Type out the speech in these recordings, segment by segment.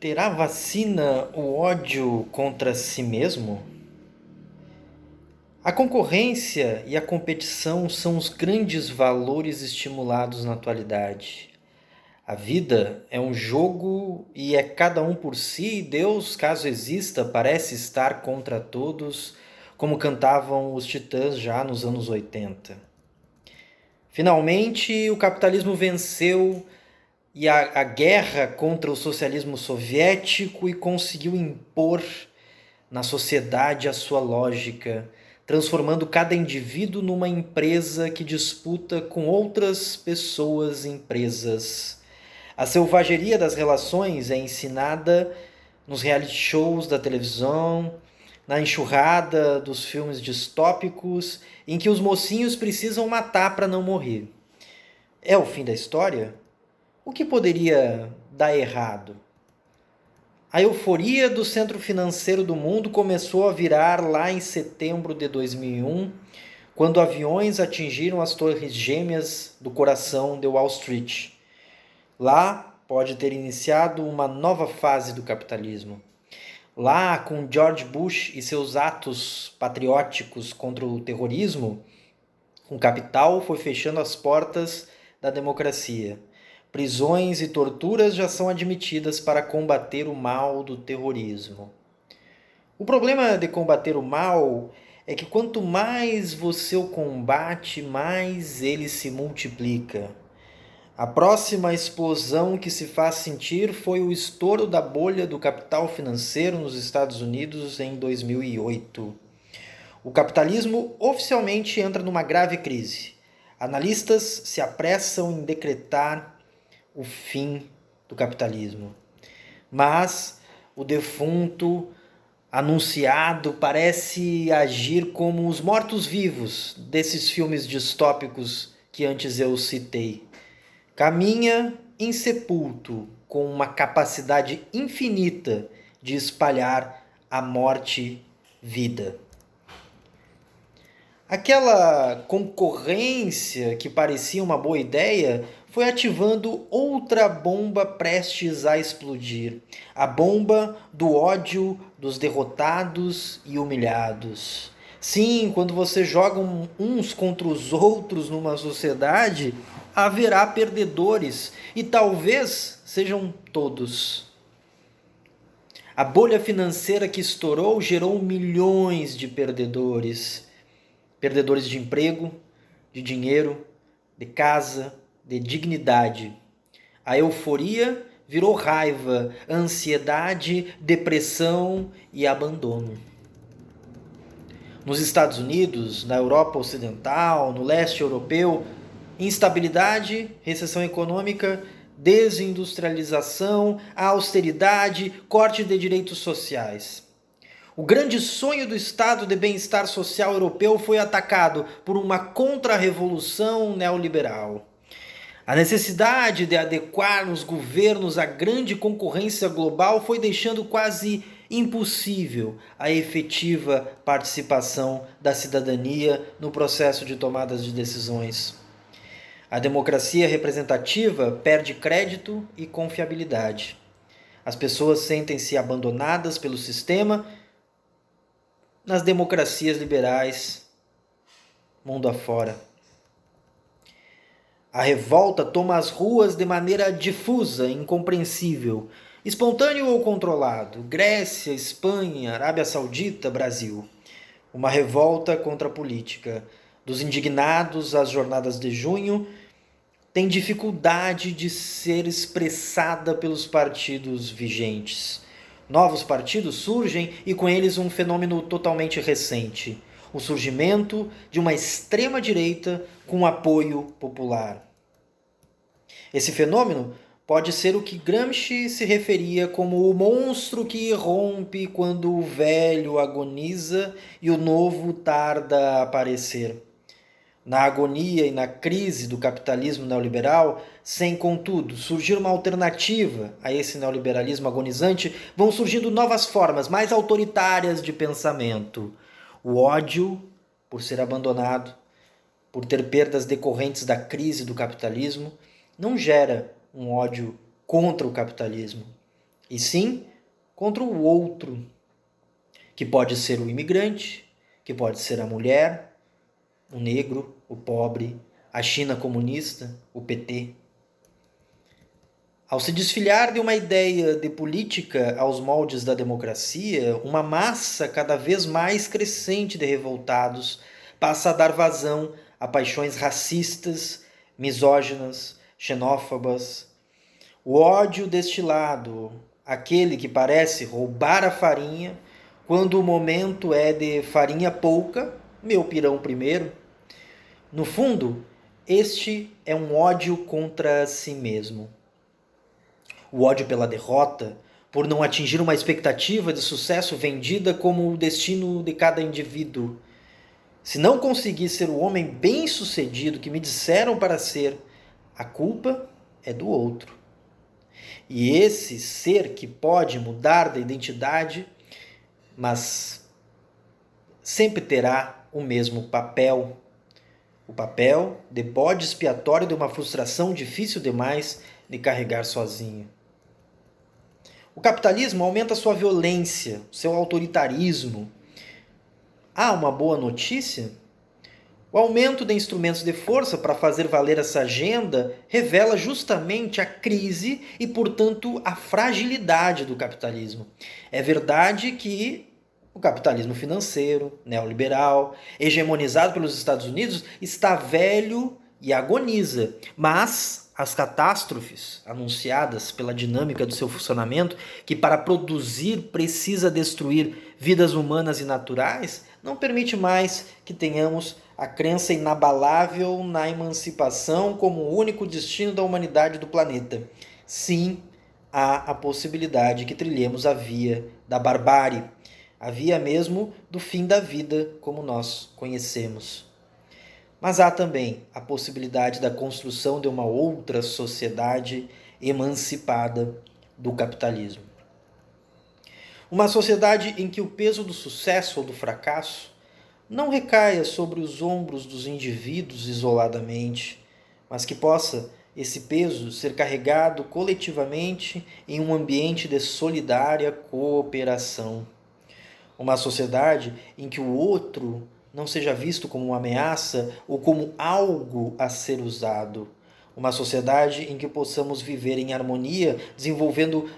Terá vacina o ódio contra si mesmo? A concorrência e a competição são os grandes valores estimulados na atualidade. A vida é um jogo e é cada um por si, e Deus, caso exista, parece estar contra todos, como cantavam os Titãs já nos anos 80. Finalmente, o capitalismo venceu e a guerra contra o socialismo soviético e conseguiu impor na sociedade a sua lógica, transformando cada indivíduo numa empresa que disputa com outras pessoas empresas. A selvageria das relações é ensinada nos reality shows da televisão, na enxurrada dos filmes distópicos, em que os mocinhos precisam matar para não morrer. É o fim da história? O que poderia dar errado? A euforia do centro financeiro do mundo começou a virar lá em setembro de 2001, quando aviões atingiram as torres gêmeas do coração de Wall Street. Lá pode ter iniciado uma nova fase do capitalismo. Lá, com George Bush e seus atos patrióticos contra o terrorismo, o capital foi fechando as portas da democracia. Prisões e torturas já são admitidas para combater o mal do terrorismo. O problema de combater o mal é que quanto mais você o combate, mais ele se multiplica. A próxima explosão que se faz sentir foi o estouro da bolha do capital financeiro nos Estados Unidos em 2008. O capitalismo oficialmente entra numa grave crise. Analistas se apressam em decretar o fim do capitalismo. Mas o defunto anunciado parece agir como os mortos-vivos desses filmes distópicos que antes eu citei. Caminha insepulto com uma capacidade infinita de espalhar a morte-vida. Aquela concorrência que parecia uma boa ideia foi ativando outra bomba prestes a explodir. A bomba do ódio dos derrotados e humilhados. Sim, quando você joga uns contra os outros numa sociedade, haverá perdedores e talvez sejam todos. A bolha financeira que estourou gerou milhões de perdedores. Perdedores de emprego, de dinheiro, de casa, de dignidade. A euforia virou raiva, ansiedade, depressão e abandono. Nos Estados Unidos, na Europa Ocidental, no leste europeu, instabilidade, recessão econômica, desindustrialização, austeridade, corte de direitos sociais. O grande sonho do Estado de bem-estar social europeu foi atacado por uma contra-revolução neoliberal. A necessidade de adequar os governos à grande concorrência global foi deixando quase impossível a efetiva participação da cidadania no processo de tomadas de decisões. A democracia representativa perde crédito e confiabilidade. As pessoas sentem-se abandonadas pelo sistema. Nas democracias liberais, mundo afora. A revolta toma as ruas de maneira difusa, incompreensível, espontâneo ou controlado. Grécia, Espanha, Arábia Saudita, Brasil. Uma revolta contra a política. Dos indignados às jornadas de junho, tem dificuldade de ser expressada pelos partidos vigentes. Novos partidos surgem e com eles um fenômeno totalmente recente: o surgimento de uma extrema-direita com apoio popular. Esse fenômeno pode ser o que Gramsci se referia como o monstro que irrompe quando o velho agoniza e o novo tarda a aparecer. Na agonia e na crise do capitalismo neoliberal, sem, contudo, surgir uma alternativa a esse neoliberalismo agonizante, vão surgindo novas formas mais autoritárias de pensamento. O ódio por ser abandonado, por ter perdas decorrentes da crise do capitalismo, não gera um ódio contra o capitalismo. e sim contra o outro, que pode ser o imigrante, que pode ser a mulher, o negro, o pobre, a China comunista, o PT. Ao se desfilhar de uma ideia de política aos moldes da democracia, uma massa cada vez mais crescente de revoltados passa a dar vazão a paixões racistas, misóginas, xenófobas. O ódio destilado, aquele que parece roubar a farinha, quando o momento é de farinha pouca, meu pirão primeiro. No fundo, este é um ódio contra si mesmo. O ódio pela derrota, por não atingir uma expectativa de sucesso vendida como o destino de cada indivíduo. Se não conseguir ser o homem bem-sucedido que me disseram para ser, a culpa é do outro. E esse ser que pode mudar de identidade, mas sempre terá o mesmo papel. O papel de bode expiatório de uma frustração difícil demais de carregar sozinho. O capitalismo aumenta sua violência, seu autoritarismo. Há uma boa notícia? O aumento de instrumentos de força para fazer valer essa agenda revela justamente a crise e, portanto, a fragilidade do capitalismo. É verdade que o capitalismo financeiro, neoliberal, hegemonizado pelos Estados Unidos, está velho e agoniza, mas as catástrofes anunciadas pela dinâmica do seu funcionamento, que para produzir precisa destruir vidas humanas e naturais, não permite mais que tenhamos a crença inabalável na emancipação como o único destino da humanidade do planeta. Sim, há a possibilidade que trilhemos a via da barbárie, a via mesmo do fim da vida como nós conhecemos. Mas há também a possibilidade da construção de uma outra sociedade emancipada do capitalismo. Uma sociedade em que o peso do sucesso ou do fracasso não recaia sobre os ombros dos indivíduos isoladamente, mas que possa esse peso ser carregado coletivamente em um ambiente de solidária cooperação. Uma sociedade em que o outro não seja visto como uma ameaça ou como algo a ser usado. Uma sociedade em que possamos viver em harmonia, desenvolvendo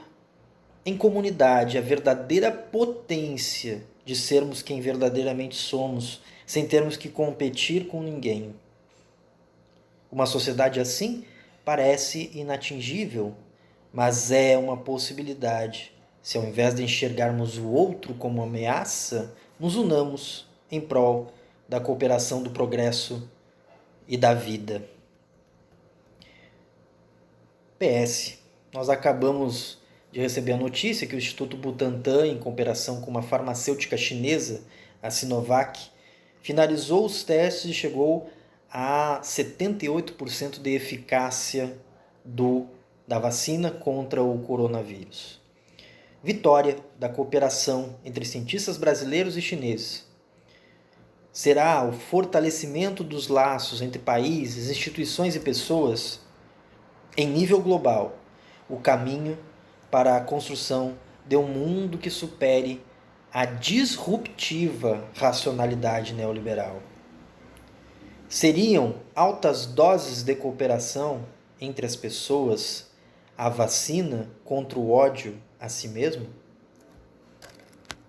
em comunidade a verdadeira potência de sermos quem verdadeiramente somos, sem termos que competir com ninguém. Uma sociedade assim parece inatingível, mas é uma possibilidade. Se ao invés de enxergarmos o outro como ameaça, nos unamos em prol da cooperação, do progresso e da vida. PS. Nós acabamos de receber a notícia que o Instituto Butantan, em cooperação com uma farmacêutica chinesa, a Sinovac, finalizou os testes e chegou a 78% de eficácia da vacina contra o coronavírus. Vitória da cooperação entre cientistas brasileiros e chineses. Será o fortalecimento dos laços entre países, instituições e pessoas em nível global o caminho para a construção de um mundo que supere a disruptiva racionalidade neoliberal. Seriam altas doses de cooperação entre as pessoas a vacina contra o ódio a si mesmo?